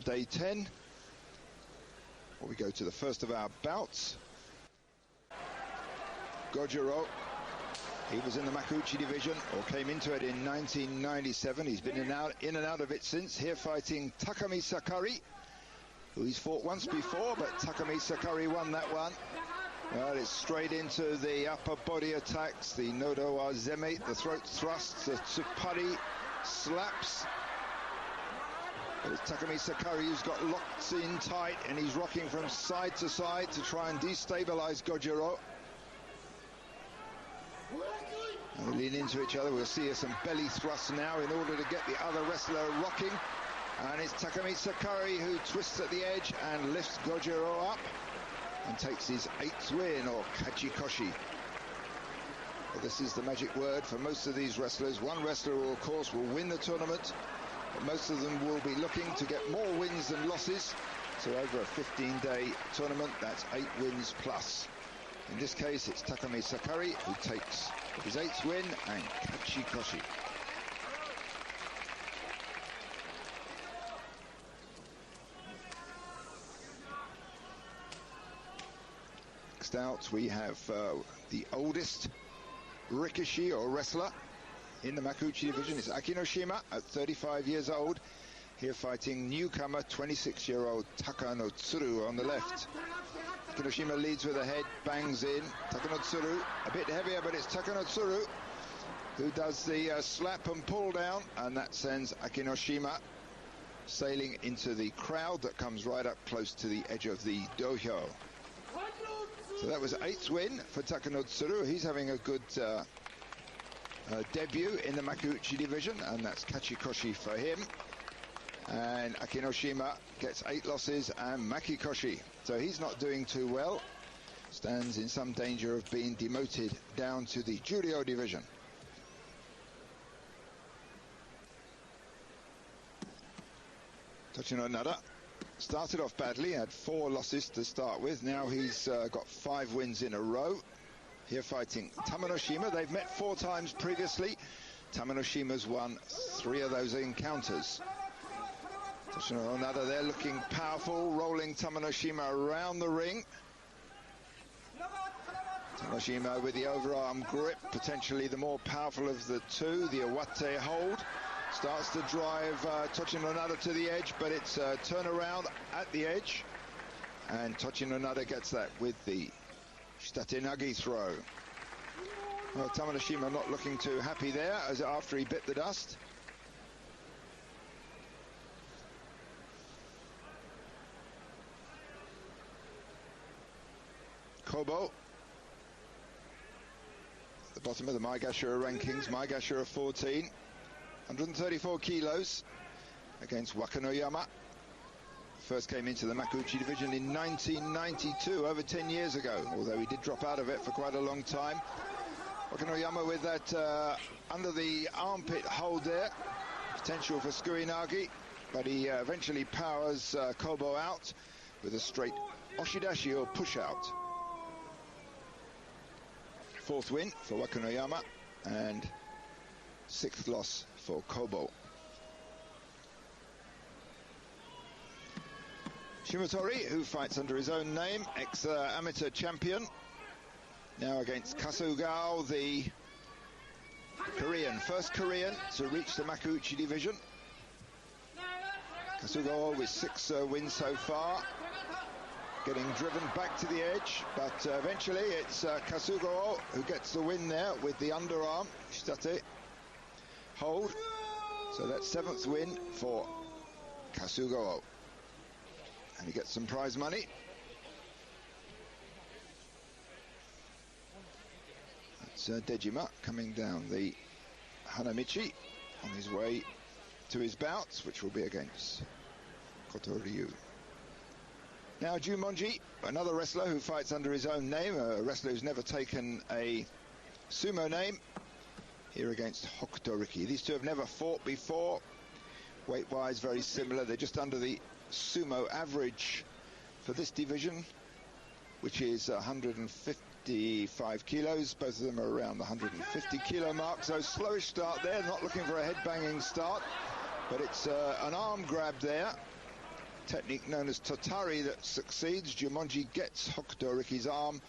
day 10. Well, we go to the first of our bouts. Gojoro, he was in the Makuuchi division, or came into it in 1997. He's been in and out of it since. Here fighting Takamisakari, who he's fought once before, but Takamisakari won that one. Well, it's straight into the upper body attacks, the Nodo Azeme, the throat thrusts, the Tsupari slaps. But it's Takamisakari who's got locked in tight, and he's rocking from side to side to try and destabilize Gojoro. And they lean into each other. We'll see some belly thrusts now in order to get the other wrestler rocking. And it's Takamisakari who twists at the edge and lifts Gojoro up and takes his 8th win, or kachikoshi. Well, this is the magic word for most of these wrestlers. One wrestler, of course, will win the tournament, but most of them will be looking to get more wins than losses. So over a 15-day tournament, that's 8 wins plus. In this case, it's Takamisakari who takes his 8th win and kachikoshi. Next out, we have the oldest rikishi, or wrestler, in the Makuuchi division. It's Akinoshima at 35 years old. Here fighting newcomer 26-year-old Takanotsuru on the left. Akinoshima leads with a head, bangs in. Takanotsuru, a bit heavier, but it's Takanotsuru who does the slap and pull down, and that sends Akinoshima sailing into the crowd that comes right up close to the edge of the dohyo. So that was 8th win for Takanotsuru. He's having a good debut in the Makuuchi division, and that's kachikoshi for him. And Akinoshima gets 8 losses and makikoshi. So he's not doing too well. Stands in some danger of being demoted down to the Juryo division. Tochinonada started off badly, had 4 losses to start with. Now he's got 5 wins in a row. Here fighting Tamanoshima. They've met 4 times previously. Tamanoshima's won 3 of those encounters. Tochinonada, they're looking powerful, rolling Tamanoshima around the ring. Tamanoshima with the overarm grip, potentially the more powerful of the two. The Awate hold starts to drive Tochinonada to the edge, but it's a turnaround at the edge, and Tochinonada gets that with the shitatenage throw. Well, Tamanoshima not looking too happy there as after he bit the dust. Kobo, the bottom of the Maegashira rankings. Maegashira 14, 134 kilos against Wakanoyama. First came into the Makuuchi division in 1992, over 10 years ago, although he did drop out of it for quite a long time. Wakanoyama with that under the armpit hold there, potential for Sukuinagi, but he eventually powers Kobo out with a straight oshidashi, or push out. 4th win for Wakanoyama and 6th loss for Kobo. Shimotori, who fights under his own name, ex-amateur champion, now against Kasugao, the Korean, first Korean to reach the Makuuchi division. Kasugao with 6 wins so far, getting driven back to the edge, but eventually it's Kasugao who gets the win there with the underarm shitate hold. So that's 7th win for Kasugao, and he gets some prize money. It's Dejima coming down the Hanamichi on his way to his bouts, which will be against Kotoryu. Now Jumonji, another wrestler who fights under his own name, a wrestler who's never taken a sumo name, here against Hokutoriki. These two have never fought before. Weight-wise, very similar. They're just under the sumo average for this division, which is 155 kilos. Both of them are around the 150 kilo mark. So slowish start there, not looking for a head-banging start, but it's an arm grab there. technique known as tottari that succeeds. Jumonji gets Hokutoriki's arm,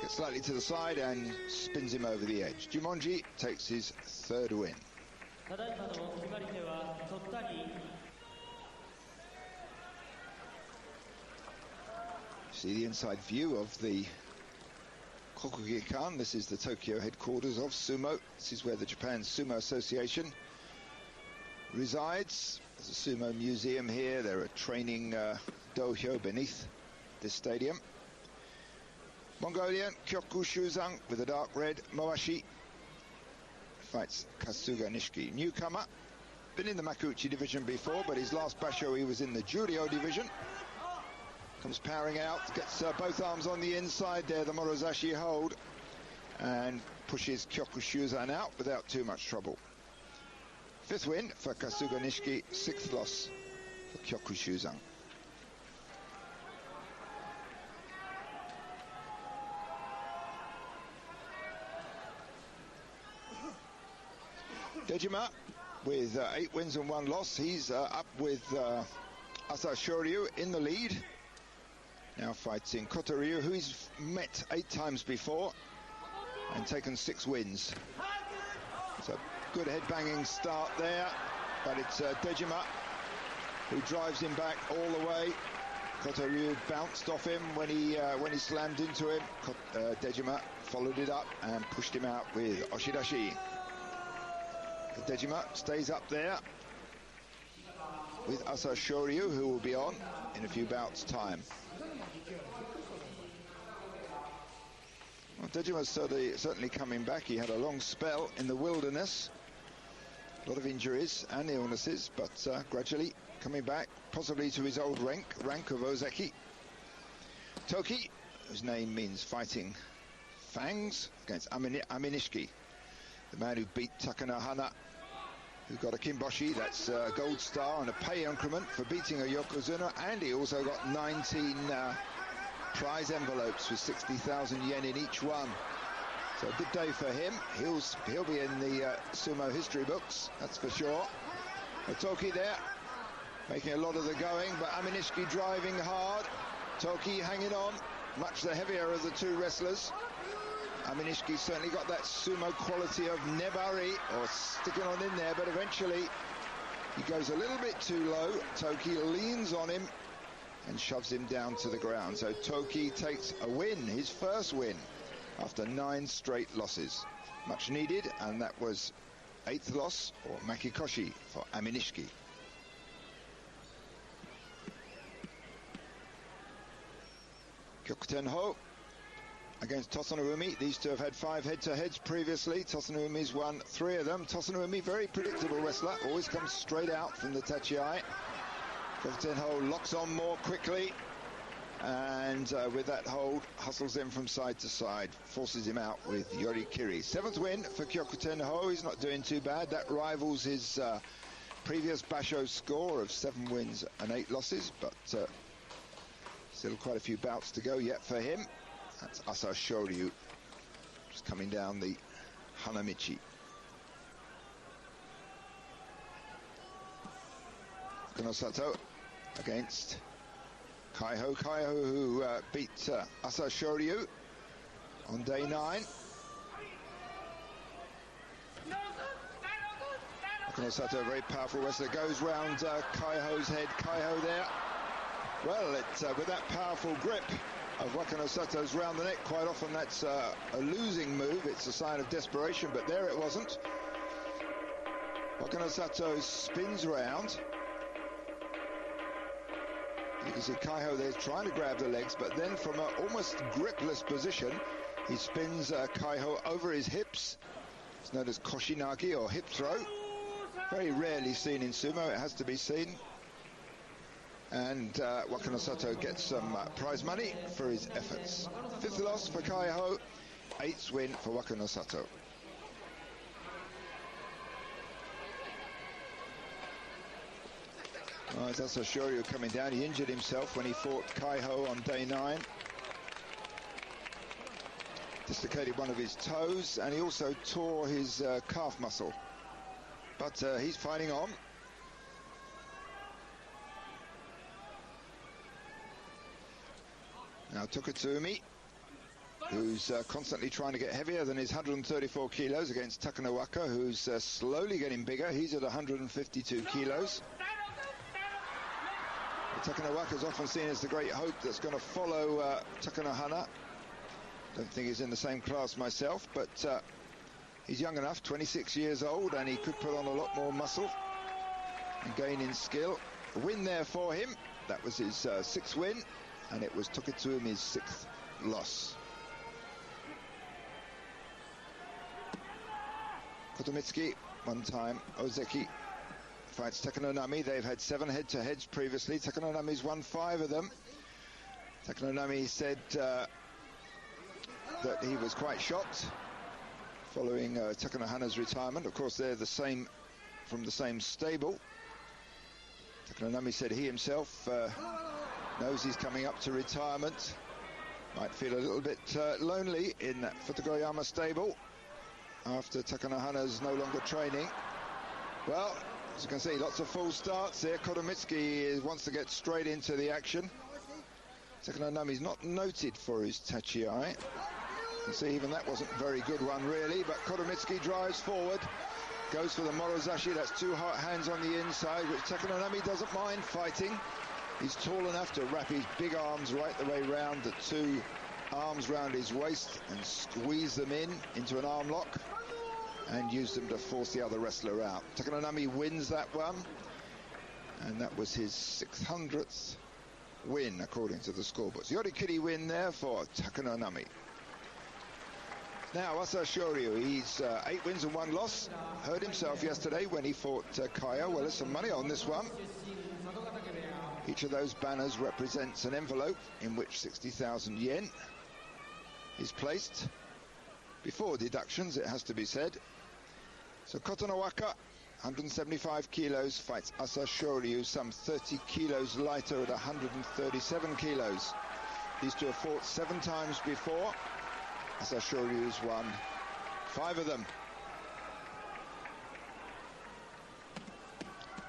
gets slightly to the side and spins him over the edge. Jumonji takes his third win. See the inside view of the Kokugikan. This is the Tokyo headquarters of sumo. This is where the Japan Sumo Association resides. There's a sumo museum here. There are training dohyo beneath this stadium. Mongolian Kyokushuzan with a dark red Moashi fights Kasuganishiki. Newcomer, been in the Makuuchi division before, but his last basho he was in the Juryo division. Comes powering out, gets both arms on the inside there, the Morozashi hold, and pushes Kyokushuzan out without too much trouble. Fifth win for Kasuganishiki, sixth loss for Kyokushuzan. Dejima with 8 wins and 1 loss. He's up with Asa Shoryu in the lead. Now fighting Kotoryu, who he's met 8 times before and taken 6 wins. So good head-banging start there, but it's Dejima who drives him back all the way. Kotoryu bounced off him when he slammed into him. Dejima followed it up and pushed him out with oshidashi. Dejima stays up there with Asa Shoryu, who will be on in a few bouts' time. Well, Dejima's certainly coming back. He had a long spell in the wilderness, a lot of injuries and illnesses, but gradually coming back, possibly to his old rank of Ozeki. Toki, whose name means fighting fangs, against Aminishiki, the man who beat Takanohana, who got a kimboshi, that's a gold star and a pay increment for beating a yokozuna, and he also got 19 prize envelopes with 60,000 yen in each one. So a good day for him. He'll be in the sumo history books, that's for sure. Toki there, making a lot of the going, but Aminishiki driving hard. Toki hanging on, much the heavier of the two wrestlers. Aminishiki certainly got that sumo quality of nebari, or sticking on in there, but eventually he goes a little bit too low. Toki leans on him and shoves him down to the ground. So Toki takes a win, his first win, after 9 straight losses. Much needed, and that was 8th loss, or makikoshi, for Aminishiki. Kyokutenho against Tosanumi. These two have had 5 head-to-heads previously. Tosanumi's won 3 of them. Tosanumi, very predictable wrestler, always comes straight out from the tachiai. Kyokutenho locks on more quickly, and with that hold, hustles him from side to side, forces him out with yorikiri. 7th win for Kyokutenho. He's not doing too bad. That rivals his previous basho score of 7 wins and 8 losses, but still quite a few bouts to go yet for him. That's Asa Shoryu, just coming down the Hanamichi. Wakanosato against Kaiho. Kaiho, who beat Asa Shoryu on day 9. Wakanosato, a very powerful wrestler, goes round Kaiho's head. Kaiho there. Well, with that powerful grip of Wakanosato's round the neck, quite often that's a losing move. It's a sign of desperation, but there it wasn't. Wakanosato spins round. You can see Kaiho there trying to grab the legs, but then from an almost gripless position, he spins Kaiho over his hips. It's known as koshinagi, or hip throw. Very rarely seen in sumo, it has to be seen. And Wakanosato gets some prize money for his efforts. 5th loss for Kaiho, 8th win for Wakanosato. It's also Shoryu coming down. He injured himself when he fought Kaiho on day 9. Dislocated one of his toes, and he also tore his calf muscle. But he's fighting on. Now Tohka-me, who's constantly trying to get heavier than his 134 kilos against Takanowaka, who's slowly getting bigger. He's at 152 kilos. Takanowaka is often seen as the great hope that's going to follow Takanohana. Don't think he's in the same class myself, but he's young enough, 26 years old, and he could put on a lot more muscle and gain in skill. A win there for him. That was his sixth win, and it was Tohka-me's sixth loss. Kotomitsuki, one time, Ozeki fights Takanonami. They've had 7 head-to-heads previously. Takanonami's won 5 of them. Takanonami said that he was quite shocked following Takanohana's retirement. Of course, they're the same, from the same stable. Takanonami said he himself knows he's coming up to retirement. Might feel a little bit lonely in that Futogoyama stable after Takanohana's no longer training. Well, as you can see, lots of full starts there. Kotomitsuki wants to get straight into the action. Takanonami's not noted for his tachi-ai. You can see even that wasn't a very good one, really, but Kotomitsuki drives forward, goes for the morozashi. That's 2 hot hands on the inside, which Takanonami doesn't mind fighting. He's tall enough to wrap his big arms right the way round, the 2 arms round his waist, and squeeze them into an arm lock and use them to force the other wrestler out. Takanonami wins that one, and that was his 600th win according to the scoreboards. Yorikiri win there for Takanonami. Now Asa Shoryu, he's 8 wins and 1 loss. Hurt himself yesterday when he fought Kaiho. Well, there's some money on this one. Each of those banners represents an envelope in which 60,000 yen is placed. Before deductions, it has to be said. So Kotonowaka, 175 kilos, fights Asa Shoryu, some 30 kilos lighter at 137 kilos. These two have fought 7 times before. Asa Shoryu's won 5 of them.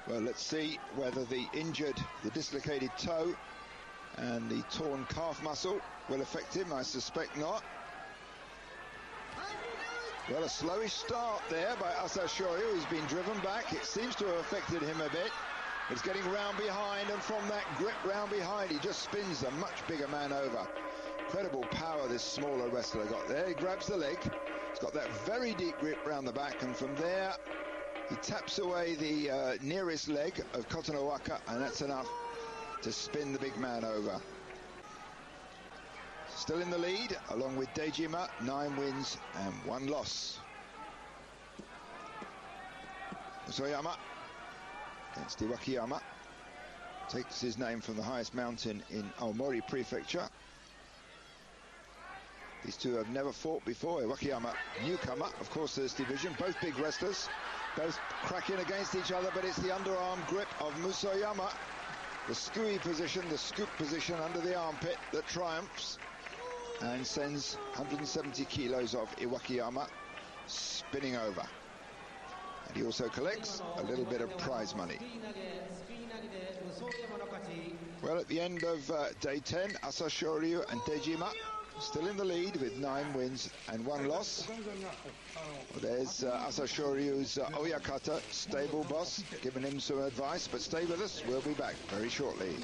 Well, let's see whether the dislocated toe and the torn calf muscle will affect him. I suspect not. Well, a slowish start there by Asa Shoryu. He's been driven back. It seems to have affected him a bit. He's getting round behind, and from that grip round behind, he just spins a much bigger man over. Incredible power this smaller wrestler got there. He grabs the leg. He's got that very deep grip round the back, and from there, he taps away the nearest leg of Kotonowaka, and that's enough to spin the big man over. Still in the lead, along with Dejima, 9 wins and 1 loss. Musoyama against Iwakiyama. Takes his name from the highest mountain in Aomori Prefecture. These two have never fought before. Iwakiyama, newcomer, of course, this division. Both big wrestlers, both cracking against each other, but it's the underarm grip of Musoyama, the scooey position, the scoop position under the armpit that triumphs and sends 170 kilos of Iwakiyama spinning over. And he also collects a little bit of prize money. Well, at the end of day 10, Asa Shoryu and Dejima still in the lead with 9 wins and 1 loss. Well, there's Asa Shoryu's Oyakata, stable boss, giving him some advice. But stay with us, we'll be back very shortly.